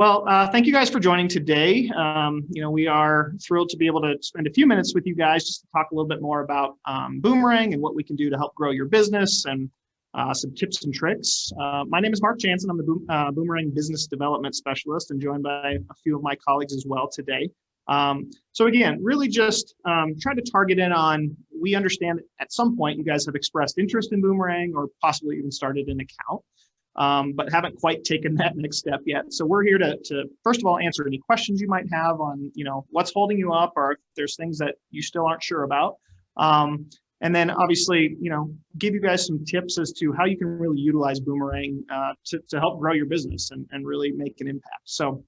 Well, thank you guys for joining today. We are thrilled to be able to spend a few minutes with you guys just to talk a little bit more about Boomerang and what we can do to help grow your business and some tips and tricks. My name is Mark Jansen. I'm the Boomerang Business Development Specialist and joined by a few of my colleagues as well today. So again, really just try to target in on, we understand at some point you guys have expressed interest in Boomerang or possibly even started an account. But haven't quite taken that next step yet. So we're here to first of all, answer any questions you might have on, what's holding you up, or if there's things that you still aren't sure about. And then obviously, give you guys some tips as to how you can really utilize Boomerang to help grow your business and really make an impact. So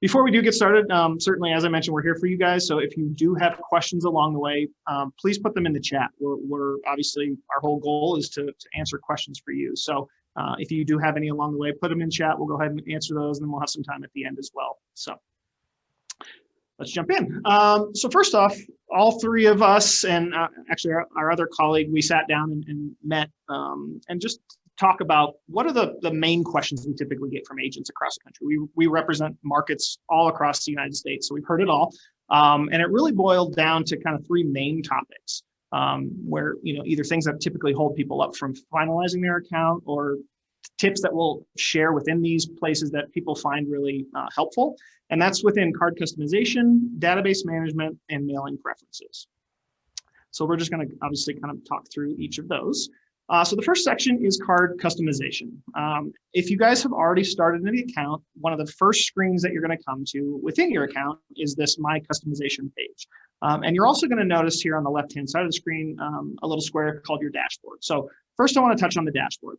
before we do get started, certainly, as I mentioned, we're here for you guys. So if you do have questions along the way, please put them in the chat. We're obviously, our whole goal is to answer questions for you. So if you do have any along the way, put them in chat. We'll go ahead and answer those, and then we'll have some time at the end as well. So let's jump in. So first off, all three of us and actually our other colleague, we sat down and met and just talk about what are the main questions we typically get from agents across the country. We represent markets all across the United States, so we've heard it all. And it really boiled down to kind of three main topics where, either things that typically hold people up from finalizing their account or tips that we'll share within these places that people find really helpful. And that's within card customization, database management, and mailing preferences. So we're just going to obviously kind of talk through each of those. So the first section is card customization. If you guys have already started an account, one of the first screens that you're going to come to within your account is this My Customization page. And you're also going to notice here on the left-hand side of the screen, a little square called your dashboard. So first I want to touch on the dashboard.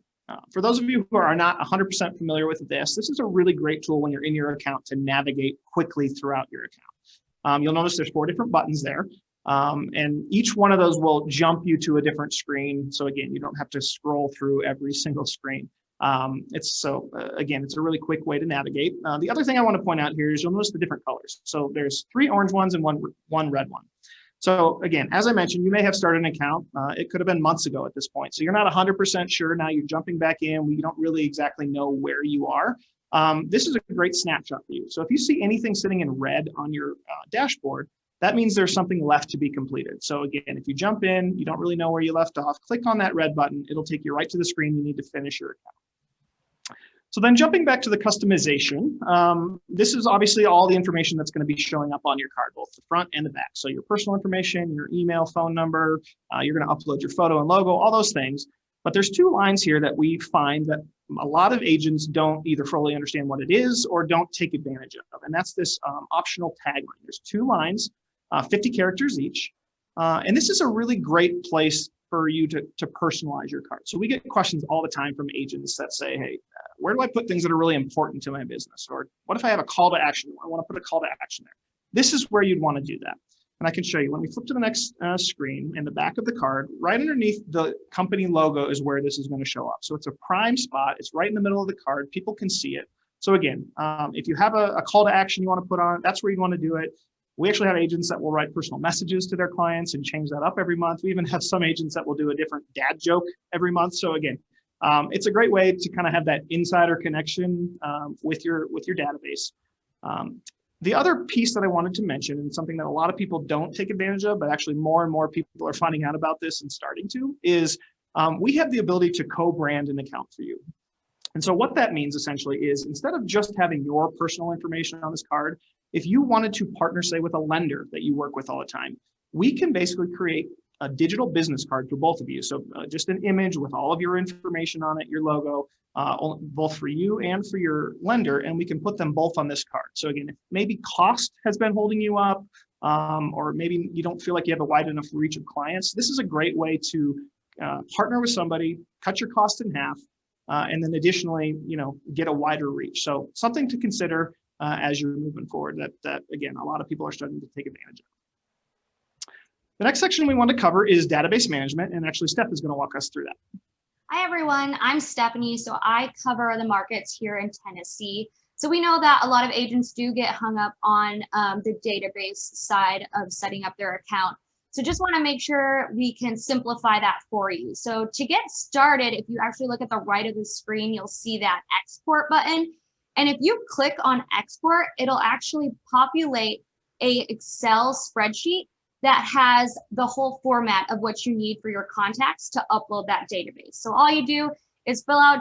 For those of you who are not 100% familiar with this is a really great tool when you're in your account to navigate quickly throughout your account. You'll notice there's 4 different buttons there. And each one of those will jump you to a different screen. So again, you don't have to scroll through every single screen. Again, it's a really quick way to navigate. The other thing I want to point out here is you'll notice the different colors. So there's 3 orange ones and one red one. So again, as I mentioned, you may have started an account. It could have been months ago at this point. So you're not 100% sure. Now you're jumping back in. We don't really exactly know where you are. This is a great snapshot for you. So if you see anything sitting in red on your dashboard, that means there's something left to be completed. So again, if you jump in, you don't really know where you left off, click on that red button. It'll take you right to the screen you need to finish your account. So then jumping back to the customization, this is obviously all the information that's going to be showing up on your card, both the front and the back. So your personal information, your email, phone number, you're going to upload your photo and logo, all those things. But there's 2 lines here that we find that a lot of agents don't either fully understand what it is or don't take advantage of. And that's this optional tagline. There's 2 lines. 50 characters each. And this is a really great place for you to personalize your card. So we get questions all the time from agents that say, hey, where do I put things that are really important to my business? Or what if I have a call to action? I want to put a call to action there. This is where you'd want to do that. And I can show you. When we flip to the next screen, in the back of the card, right underneath the company logo is where this is going to show up. So it's a prime spot. It's right in the middle of the card. People can see it. So again, if you have a call to action you want to put on, that's where you want to do it. We actually have agents that will write personal messages to their clients and change that up every month. We even have some agents that will do a different dad joke every month. So again, it's a great way to kind of have that insider connection with your database. The other piece that I wanted to mention, and something that a lot of people don't take advantage of, but actually more and more people are finding out about this and starting to, is we have the ability to co-brand an account for you. And so what that means essentially is instead of just having your personal information on this card, if you wanted to partner, say, with a lender that you work with all the time, we can basically create a digital business card for both of you. So just an image with all of your information on it, your logo, both for you and for your lender, and we can put them both on this card. So again, if maybe cost has been holding you up, or maybe you don't feel like you have a wide enough reach of clients, this is a great way to partner with somebody, cut your cost in half, and then additionally, get a wider reach. So something to consider as you're moving forward that again, a lot of people are starting to take advantage of. The next section we want to cover is database management, and actually Steph is going to walk us through that. Hi everyone, I'm Stephanie. So I cover the markets here in Tennessee. So we know that a lot of agents do get hung up on the database side of setting up their account. So just want to make sure we can simplify that for you. So to get started, if you actually look at the right of the screen, you'll see that export button. And if you click on export, it'll actually populate a Excel spreadsheet that has the whole format of what you need for your contacts to upload that database. So all you do is fill out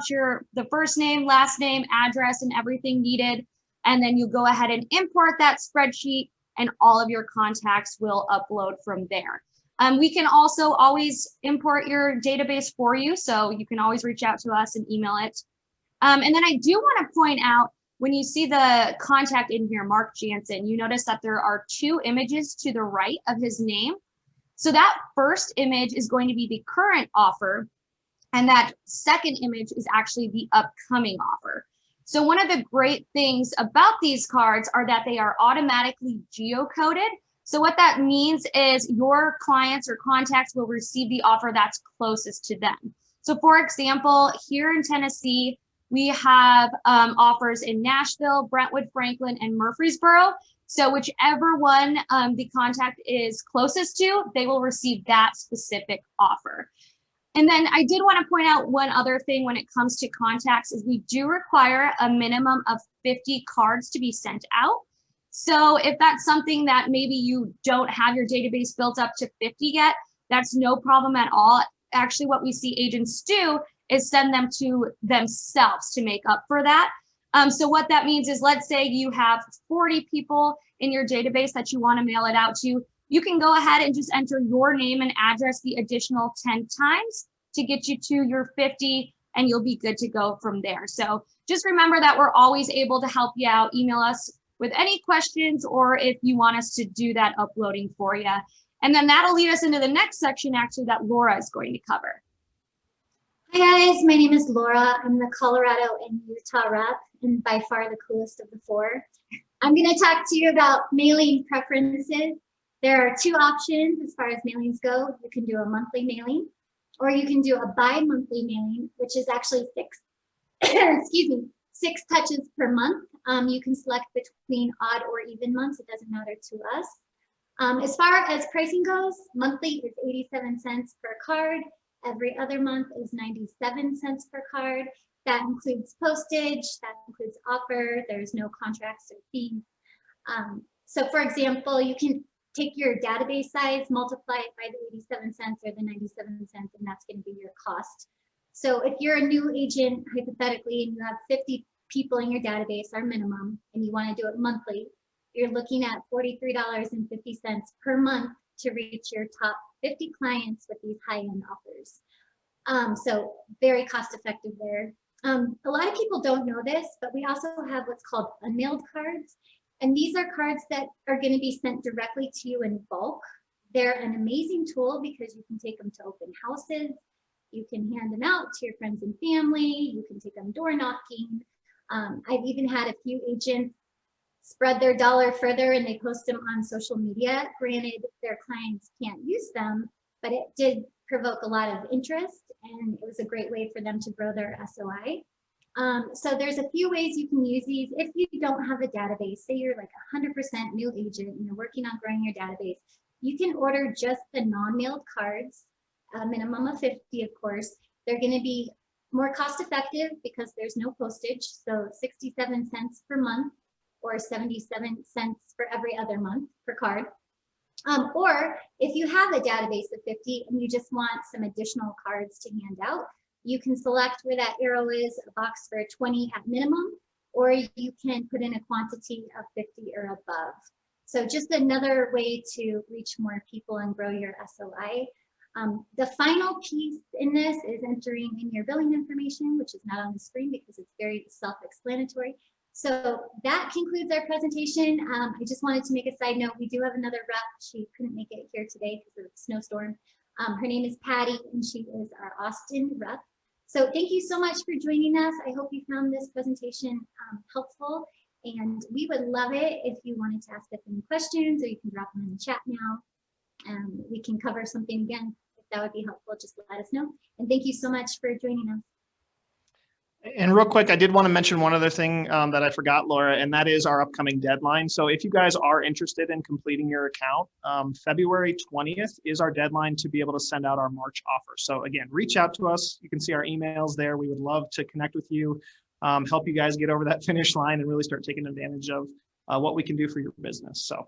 the first name, last name, address, and everything needed. And then you go ahead and import that spreadsheet, and all of your contacts will upload from there. We can also always import your database for you, so you can always reach out to us and email it. And then I do want to point out, when you see the contact in here, Mark Jansen, you notice that there are 2 images to the right of his name. So that first image is going to be the current offer, and that second image is actually the upcoming offer. So one of the great things about these cards are that they are automatically geocoded. So what that means is your clients or contacts will receive the offer that's closest to them. So for example, here in Tennessee, we have offers in Nashville, Brentwood, Franklin, and Murfreesboro. So whichever one the contact is closest to, they will receive that specific offer. And then I did want to point out one other thing when it comes to contacts is we do require a minimum of 50 cards to be sent out. So if that's something that maybe you don't have your database built up to 50 yet, that's no problem at all. Actually, what we see agents do is send them to themselves to make up for that. So what that means is, let's say you have 40 people in your database that you want to mail it out to. You can go ahead and just enter your name and address the additional 10 times to get you to your 50, and you'll be good to go from there. So just remember that we're always able to help you out. Email us with any questions, or if you want us to do that uploading for you. And then that'll lead us into the next section, actually, that Laura is going to cover. Hi guys, my name is Laura. I'm the Colorado and Utah rep, and by far the coolest of the 4. I'm going to talk to you about mailing preferences. There are 2 options as far as mailings go. You can do a monthly mailing, or you can do a bi-monthly mailing, which is actually 6 touches per month. You can select between odd or even months. It doesn't matter to us. As far as pricing goes, monthly is 87 cents per card. Every other month is 97 cents per card. That includes postage, that includes offer. There's no contracts or fees. So for example, you can take your database size, multiply it by the 87 cents or the 97 cents, and that's going to be your cost. So if you're a new agent, hypothetically, and you have 50 people in your database, our minimum, and you want to do it monthly, you're looking at $43.50 per month to reach your top 50 clients with these high-end offers. So very cost effective there. A lot of people don't know this, but we also have what's called unmailed cards. And these are cards that are going to be sent directly to you in bulk. They're an amazing tool because you can take them to open houses. You can hand them out to your friends and family. You can take them door knocking. I've even had a few agents spread their dollar further and they post them on social media. Granted, their clients can't use them, but it did provoke a lot of interest, and it was a great way for them to grow their SOI. So there's a few ways you can use these. If you don't have a database, say you're like 100% new agent and you're working on growing your database, you can order just the non-mailed cards, a minimum of 50, of course. They're going to be more cost effective because there's no postage, so 67 cents per month or 77 cents for every other month per card. Or if you have a database of 50 and you just want some additional cards to hand out, you can select where that arrow is, a box for 20 at minimum, or you can put in a quantity of 50 or above. So just another way to reach more people and grow your SOI. The final piece in this is entering in your billing information, which is not on the screen because it's very self-explanatory. So that concludes our presentation. I just wanted to make a side note. We do have another rep. She couldn't make it here today because of the snowstorm. Her name is Patty, and she is our Austin rep. So thank you so much for joining us. I hope you found this presentation helpful, and we would love it if you wanted to ask us any questions, or you can drop them in the chat now. We can cover something again. If that would be helpful, just let us know. And thank you so much for joining us. And real quick, I did want to mention one other thing that I forgot, Laura, and that is our upcoming deadline. So if you guys are interested in completing your account, February 20th is our deadline to be able to send out our March offer. So again, reach out to us. You can see our emails there. We would love to connect with you. help you guys get over that finish line and really start taking advantage of what we can do for your business. So